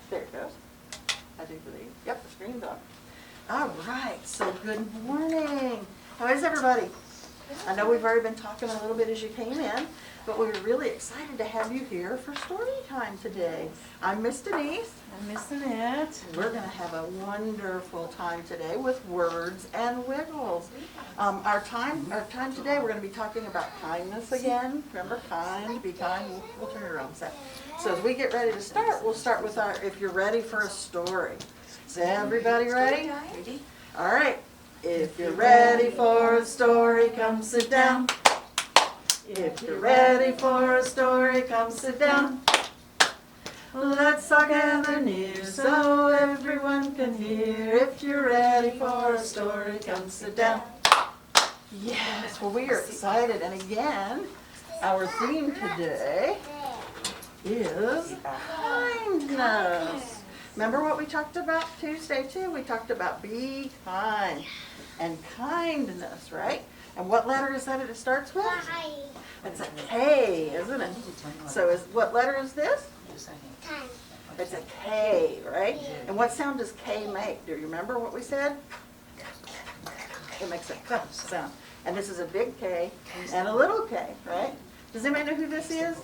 There it goes. I do believe. Yep, the screen's on. All right, so good morning. How is everybody? I know we've already been talking a little bit as you came in, but we're really excited to have you here for story time today. I'm Miss Denise. I'm Miss Annette. We're going to have a wonderful time today with words and wiggles. Our time today, we're going to be talking about kindness again. Remember, kind, be kind. We'll turn it around a sec. So as we get ready to start, we'll start with our, if you're ready for a story. Is everybody ready? Ready? All right. If you're ready for a story, come sit down. If you're ready for a story, come sit down. Let's all gather near so everyone can hear. If you're ready for a story, come sit down. Yes, well, we are excited. And again, our theme today is kindness. Remember what we talked about Tuesday too? We talked about be kind and kindness, right? And what letter is that it starts with? It's a K, isn't it? So what letter is this? It's a K, right? And what sound does K make? Do you remember what we said? It makes a K sound. And this is a big K and a little K, right? Does anybody know who this is?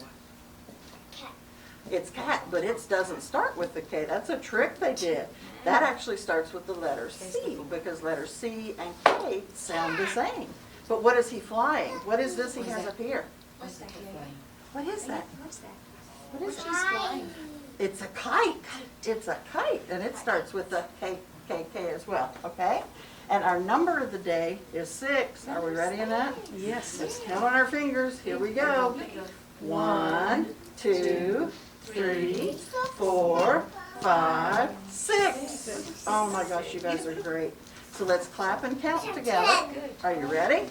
It's cat, but it doesn't start with the K. That's a trick they did. That actually starts with the letter C, because letter C and K sound the same. But what is he flying? What is this he has up here? What is that? What is it? It's a kite. It's a kite, and it starts with the K as well, okay? And our number of the day is 6. Are we ready in that? Yes. Let's count on our fingers. Here we go. 1, 2, 3, 4, 5, 6. Oh my gosh, you guys are great. So let's clap and count together. Are you ready?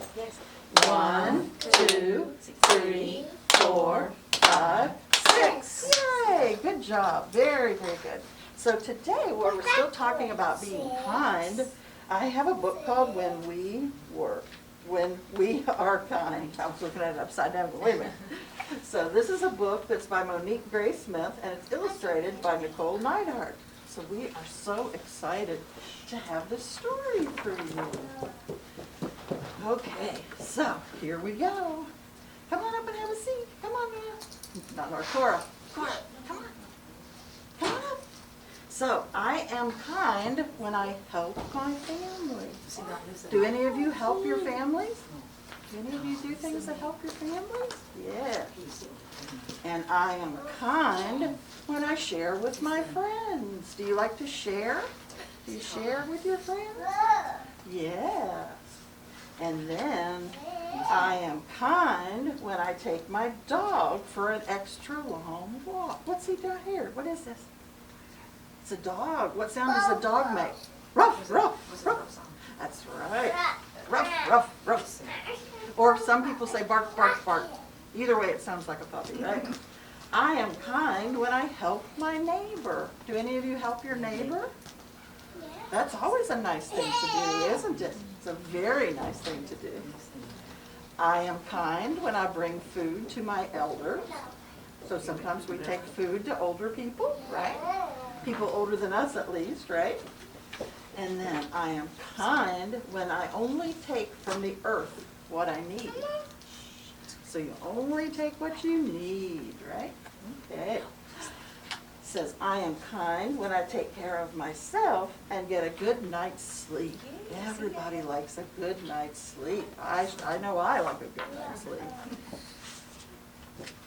1, 2, 3, 4, 5, 6. Yay! Good job. Very, very good. So today, we're still talking about being kind. I have a book called When We Are Kind. I was looking at it upside down, but wait a minute. So this is a book that's by Monique Grace Smith, and it's illustrated by Nicole Neidhart. So we are so excited to have this story for you. Okay, so here we go. Come on up and have a seat. Come on, man. Not our Cora. Cora, come on. Come on up. So I am kind when I help my family. Do any of you help your families? Do any of you do things that help your families? Yes. And I am kind when I share with my friends. Do you like to share? Do you share with your friends? Yes. And then I am kind when I take my dog for an extra long walk. What's he doing here? What is this? It's a dog. What sound does a dog make? Ruff, ruff, ruff. That's right. Ruff, ruff, ruff. Or some people say bark, bark, bark. Either way, it sounds like a puppy, right? I am kind when I help my neighbor. Do any of you help your neighbor? That's always a nice thing to do, isn't it? It's a very nice thing to do. I am kind when I bring food to my elders. So sometimes we take food to older people, right? People older than us at least, right? And then I am kind when I only take from the earth what I need. So you only take what you need, right? Okay. It says I am kind when I take care of myself and get a good night's sleep. Everybody likes a good night's sleep. I know I like a good night's sleep.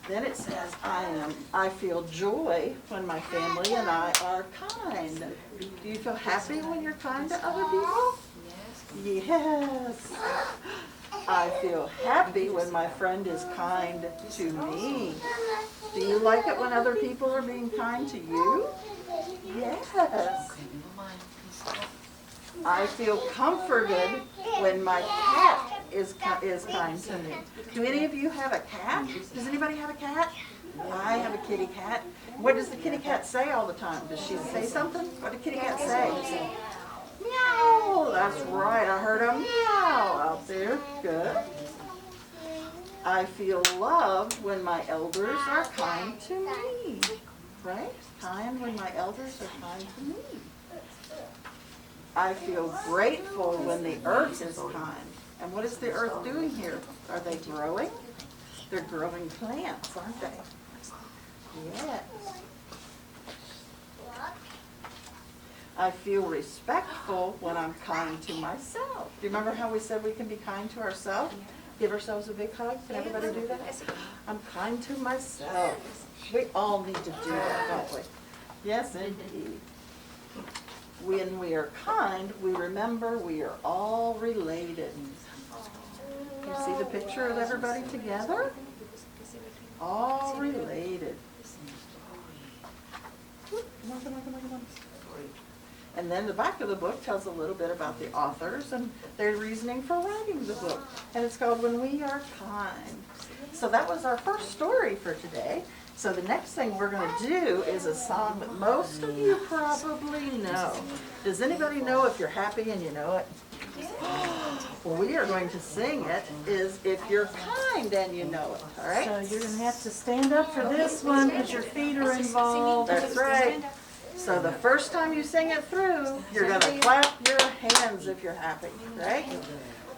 Then it says I feel joy when my family and I are kind. Do you feel happy when you're kind to other people? Yes. I feel happy when my friend is kind to me. Do you like it when other people are being kind to you? Yes. I feel comforted when my cat is kind to me. Do any of you have a cat? Does anybody have a cat? I have a kitty cat. What does the kitty cat say all the time? Does she say something? What did kitty cat say? Meow. That's right. I heard a meow out there. Good. I feel loved when my elders are kind to me. right? Kind when my elders are kind to me. I feel grateful when the earth is kind. And what is the earth doing here? Are they growing? They're growing plants, aren't they? Yes. I feel respectful when I'm kind to myself. Do you remember how we said we can be kind to ourselves? Give ourselves a big hug. Can everybody do that? I'm kind to myself. We all need to do that, don't we? Yes, indeed. When we are kind, we remember we are all related. You see the picture of everybody together? All related. Come on, come on, come on, come on. And then the back of the book tells a little bit about the authors and their reasoning for writing the book. And it's called When We Are Kind. So that was our first story for today. So the next thing we're going to do is a song that most of you probably know. Does anybody know If You're Happy and You Know It? Well, we are going to sing it is If You're Kind and You Know It. All right? So you're going to have to stand up for this one because your feet are involved. That's right. So the first time you sing it through, you're going to clap your hands if you're happy, right?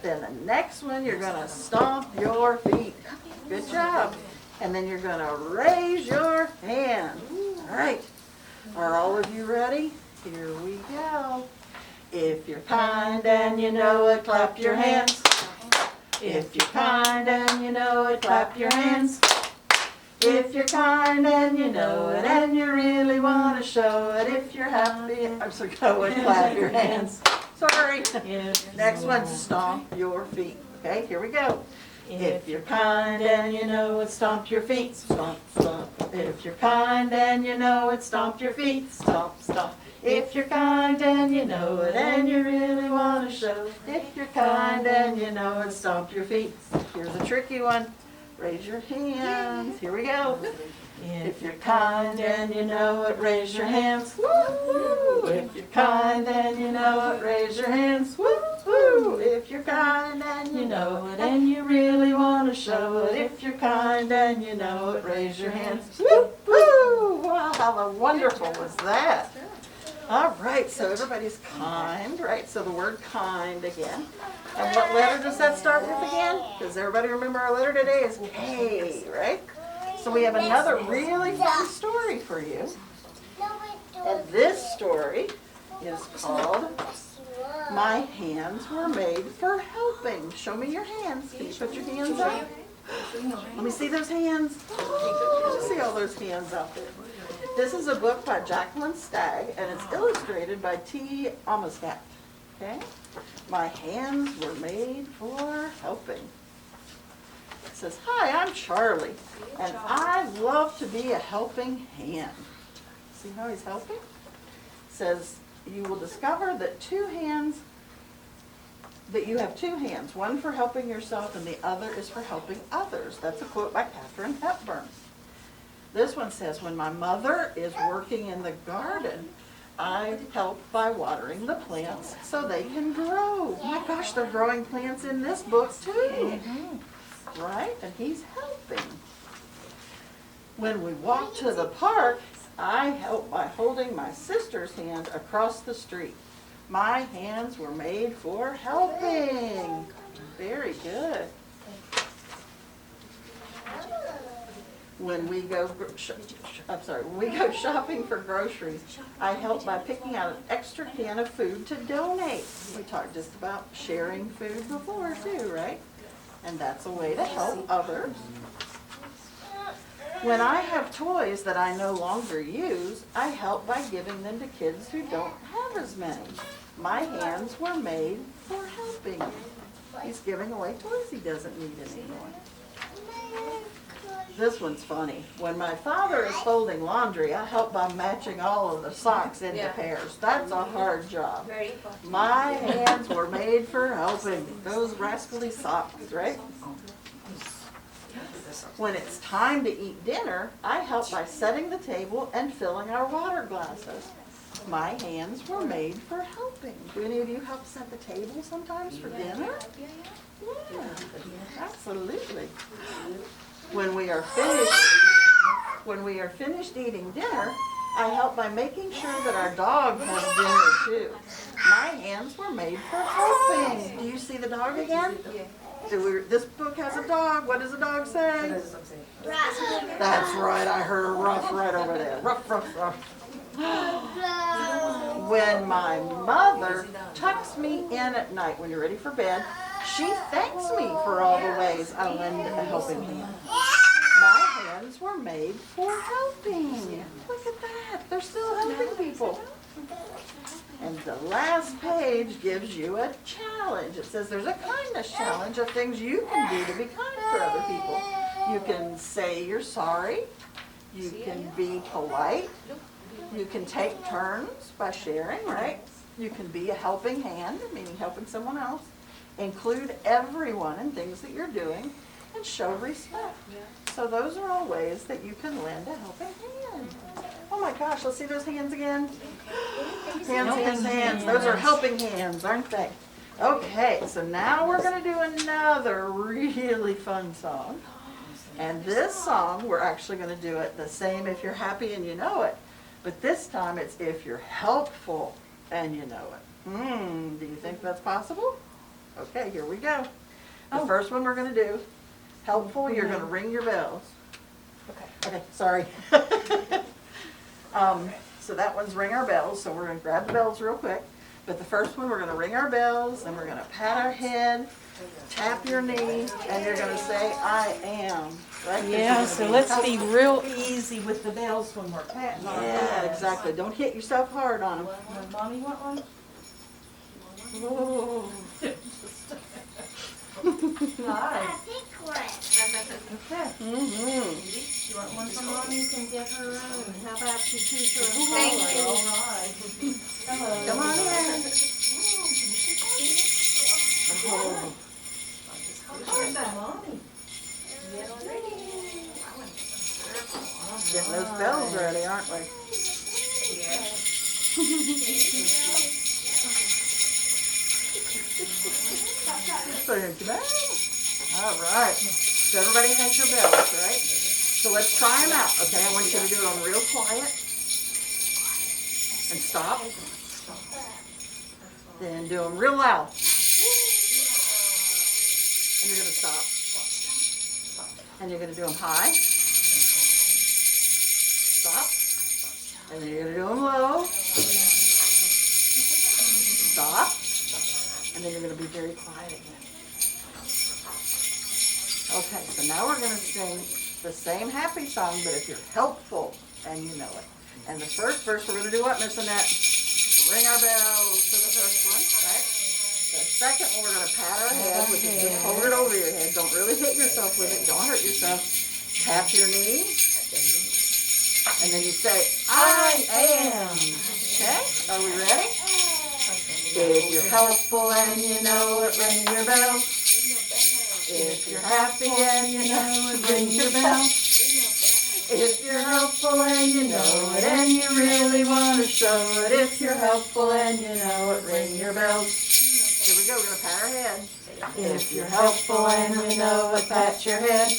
Then the next one, you're going to stomp your feet. Good job. And then you're going to raise your hand. All right. Are all of you ready? Here we go. If you're kind and you know it, clap your hands. If you're kind and you know it, clap your hands. If you're kind and you know it and you really want to show it, if you're happy, I'm sorry, go and clap your hands. Sorry. Next one, stomp your feet. Okay, here we go. If you're kind and you know it, stomp your feet. Stomp, stomp. If you're kind and you know it, stomp your feet. Stomp, stomp. If you're kind and you know it and you really want to show, if you're kind and you know it, stomp your feet. Here's a tricky one. Raise your hands. Here we go. If you're kind and you know it, raise your hands. Woo-hoo. If you're kind and you know it, raise your hands. Woo-hoo. If you're kind and you know it and you really want to show it, if you're kind and you know it, raise your hands. Woo-hoo. Wow, how wonderful was that? All right, so everybody's kind, right? So the word kind again. And what letter does that start with again? Does everybody remember our letter today is K, right? So we have another really fun story for you. And this story is called My Hands Were Made for Helping. Show me your hands. Can you put your hands up? Let me see those hands. Let me see all those hands out there. This is a book by Jacqueline Stagg, and it's illustrated by T. Amoscat. Okay? My hands were made for helping. It says, hi, I'm Charlie, and I love to be a helping hand. See how he's helping? It says, you will discover that you have two hands, one for helping yourself and the other is for helping others. That's a quote by Katharine Hepburn. This one says, when my mother is working in the garden, I help by watering the plants so they can grow. Oh my gosh, they're growing plants in this book too. Right? And he's helping. When we walk to the park, I help by holding my sister's hand across the street. My hands were made for helping. Very good. When we go shopping for groceries, I help by picking out an extra can of food to donate. We talked just about sharing food before too, right? And that's a way to help others. When I have toys that I no longer use, I help by giving them to kids who don't have as many. My hands were made for helping. He's giving away toys he doesn't need anymore. This one's funny. When my father is folding laundry, I help by matching all of the socks into pairs. That's a hard job. My hands were made for helping. Those rascally socks, right? When it's time to eat dinner, I help by setting the table and filling our water glasses. My hands were made for helping. Do any of you help set the table sometimes for dinner? Yeah, absolutely. When we are finished, when we are finished eating dinner, I help by making sure that our dog has dinner too. My hands were made for helping. Do you see the dog again? This book has a dog. What does the dog say? That's right. I heard a ruff right over there. Ruff, ruff, ruff. When my mother tucks me in at night when you're ready for bed, she thanks me for all the ways I lend a helping hand. My hands were made for helping. Look at that. They're still helping people. And the last page gives you a challenge. It says there's a kindness challenge of things you can do to be kind for other people. You can say you're sorry. You can be polite. You can take turns by sharing, right? You can be a helping hand, meaning helping someone else. Include everyone in things that you're doing and show respect. So those are all ways that you can lend a helping hand. Oh my gosh, let's see those hands again. Hands, hands, hands. Those are helping hands, aren't they? Okay, so now we're going to do another really fun song. And this song, we're actually going to do it the same if you're happy and you know it. But this time it's if you're helpful and you know it. Do you think that's possible? Okay, here we go. The first one we're going to do, helpful, you're going to ring your bells. Okay, sorry. So that one's ring our bells, so we're going to grab the bells real quick. But the first one, we're going to ring our bells, and we're going to pat our head, tap your knee, and you're going to say, I am. Right? Yeah, so let's be real easy with the bells when we're patting our heads. Yeah, exactly. Don't hit yourself hard on them. Mommy want one? Oh. Hi. Okay. Mm-hmm. You want one from Mommy? You can get her own. How about you choose her own? Thank you. All right. Hello. Come on in. Oh. Where's that Mommy? Getting those bells ready, aren't we? Thank you, ma'am. All right. So everybody has your bells, right? So let's try them out, okay? I want you to do them real quiet. And stop. Then do them real loud. And you're going to stop. And you're going to do them high. Stop. And then you're going to do them low. Stop. And then you're going to be very quiet again. Okay, so now we're going to sing the same happy song, but if you're helpful and you know it. And the first verse, we're going to do what, Miss Annette? Ring our bells for the first one, right? The second one, we're going to pat our head, which is just hold it over your head. Don't really hit yourself with it. Don't hurt yourself. Tap your knee. And then you say, I am. Okay, are we ready? If you're helpful and you know it, ring your bell. If you're happy and you know it, ring your bell. If you're helpful and you know it, and you really want to show it, if you're helpful and you know it, ring your bells. Here we go, we're going to pat our head. If you're helpful and you know it, pat your head.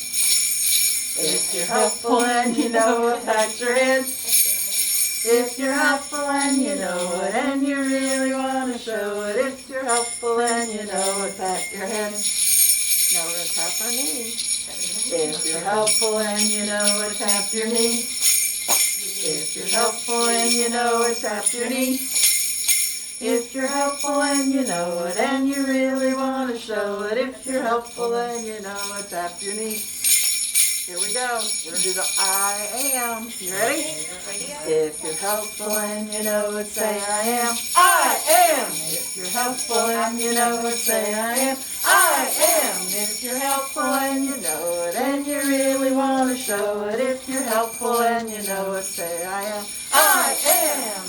If you're helpful and you know it, pat your head. If you're helpful and you know it, and you really want to show it, if you're helpful and you know it, pat your head. Now we're going to tap our knee. If you're helpful and you know it, tap your knee. If you're helpful and you know it, tap your knee. If you're helpful and you know it, and you really want to show it, if you're helpful and you know it, tap your knee. Here we go. We're going to do the I am. You ready? If you're helpful and you know it, say I am. I am. If you're helpful and you know it, say I am. I am. If you're helpful and you know it, and you really want to show it, if you're helpful and you know it, say I am. I am.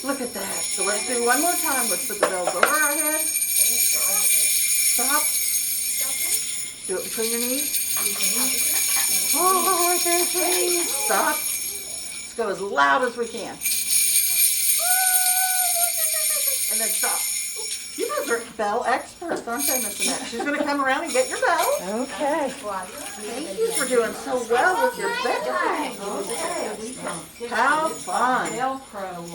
Look at that. So let's do one more time. Let's put the bells over our head. Stop. Do it between your knees. Oh, right there, please. Stop. Let's go as loud as we can. And then stop. You guys are bell experts, aren't they, Miss Annette? She's going to come around and get your bell. Okay. Thank you for doing so well with your bedtime. How fun. Velcro on.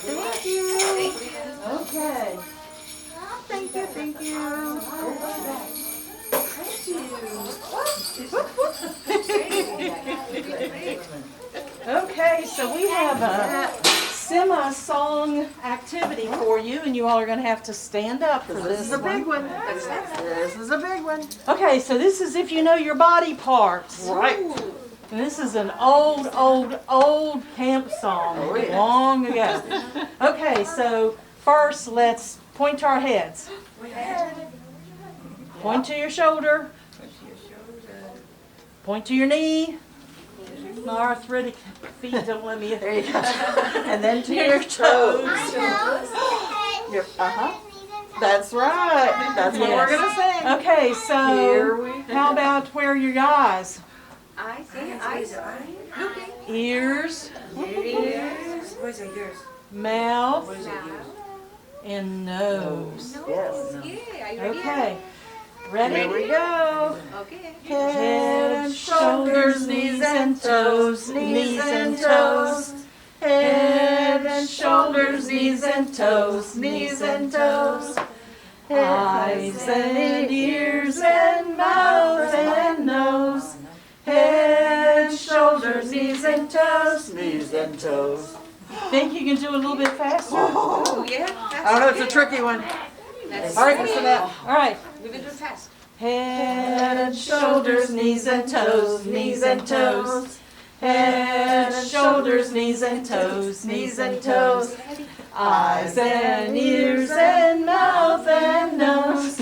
Thank you. Okay. Thank you, thank you. Okay, so we have a semi-song activity for you, and you all are going to have to stand up for This this is a big one. This is a big one. Okay, so this is if you know your body parts. Right. And this is an old camp song, Oh, yeah. long ago. Okay, so first let's point to our heads. Point to your shoulder. Point to your knee. My arthritic feet don't let me. There you go. And then to your toes. Yep. That's right. That's what we're going to sing. Okay, Here so we go. how about where are your eyes? Eyes. Ears, Where's your ears? mouth, and nose. Yes. Yeah, are you ready? Okay, ready? Here we go. Okay. Head and shoulders, knees and toes, knees and toes. Head and shoulders, knees and toes, knees and toes. Eyes and ears and mouth and nose. Head, shoulders, knees and toes. Knees and toes. Think you can do a little bit faster? Oh, yeah. I know it's a tricky one. All right, Miss Annette. All right. We're going to do it fast. Head and shoulders, knees and toes, knees and toes. Head and shoulders, knees and toes, knees and toes. Eyes and ears and mouth and nose.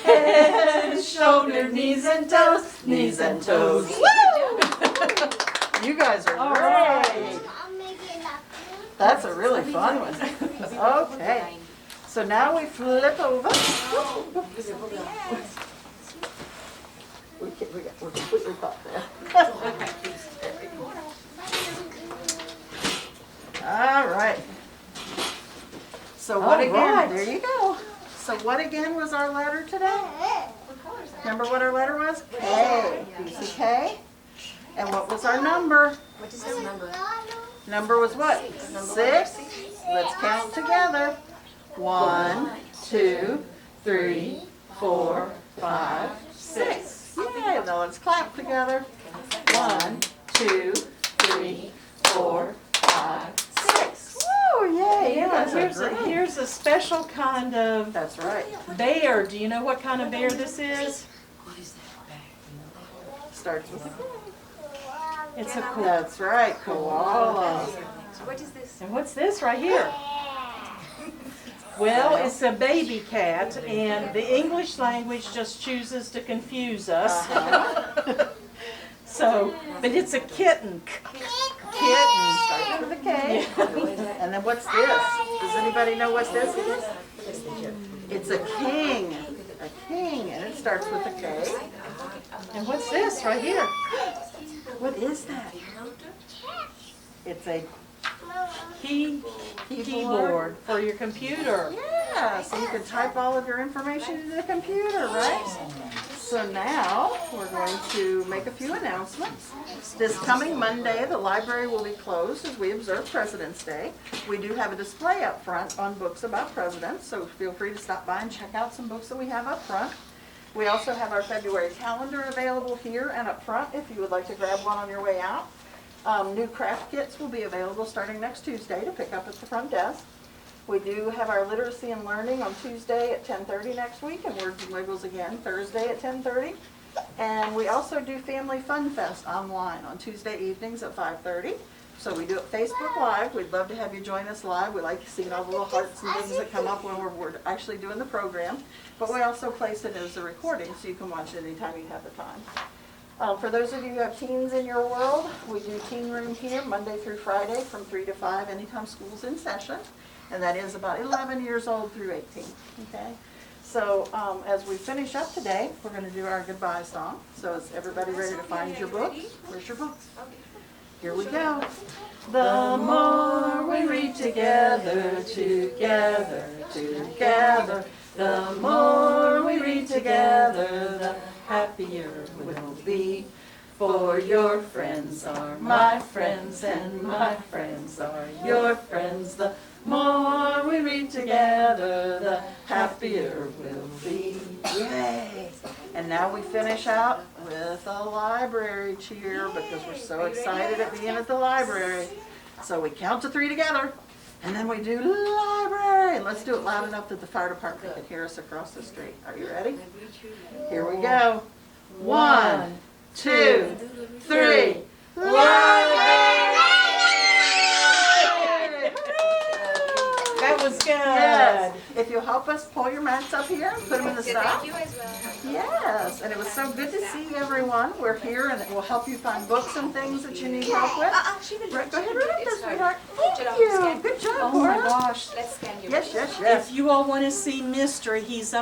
Head, shoulder, knees and toes, knees and toes. You guys are All great. right. That's a really fun one. Okay. So now we flip over. We're completely caught there. All right. So what All again? right. There you go. So what again was our letter today? Remember what our letter was? K. Do you see K? And what was our number? What is this number? Number was what? 6. Let's count together. 1, 2, 3, 4, 5, 6. Yay! Now let's clap together. 1, 2, 3, 4, 5, 6. Woo! Yay! You Yeah, guys are great. here's a special kind of That's right. bear. Do you know what kind of bear this is? What is that? Starts with a K. It's a koala. That's right. Koala. So what is this? And what's this right here? Well, it's a baby cat, and the English language just chooses to confuse us. So, but it's a kitten. Kitten. Starts with a K. And then what's this? Does anybody know what this is? It's a king. A king. And it starts with a K. And what's this right here? What is that? It's a Keyboard for your computer. Yeah, so you can type all of your information into the computer, right? So now we're going to make a few announcements. This coming Monday, the library will be closed as we observe President's Day. We do have a display up front on books about presidents, so feel free to stop by and check out some books that we have up front. We also have our February calendar available here and up front if you would like to grab one on your way out. New craft kits will be available starting next Tuesday to pick up at the front desk. We do have our literacy and learning on Tuesday at 10:30 next week, and Words and Wiggles again Thursday at 10:30. And we also do Family Fun Fest online on Tuesday evenings at 5:30. So we do it Facebook Live. We'd love to have you join us live. We like seeing all the little hearts and things that come up when we're actually doing the program. But we also place it as a recording so you can watch it anytime you have the time. For those of you who have teens in your world, we do Teen Room here Monday through Friday from 3 to 5 anytime school's in session. And that is about 11 years old through 18, okay? So as we finish up today, we're going to do our goodbye song. So is everybody ready to find your books? Where's your books? Here we go. The more we read together, together, together. The more we read together, the happier we'll be. For your friends are my friends, and my friends are your friends. The more we read together, the happier we'll be. Yay! And now we finish out with a library cheer because we're so excited at being at the library. So we count to 3 together, and then we do library. And let's do it loud enough that the fire department can hear us across the street. Are you ready? Here we go. 1, 2, 3. That was good. Yes. If you'll help us pull your mats up here and put them in the Thank stuff. you as well. Yes, and it was so good to see everyone. We're here and it will help you find books and things that you need help with. She will Right, go ahead, do read it. this, It's fine. sweetheart. Shut Thank up, you. scan. Good job, Oh my Cora. gosh. Let's scan you. Yes, yes, yes. If you all want to see Mystery, he's up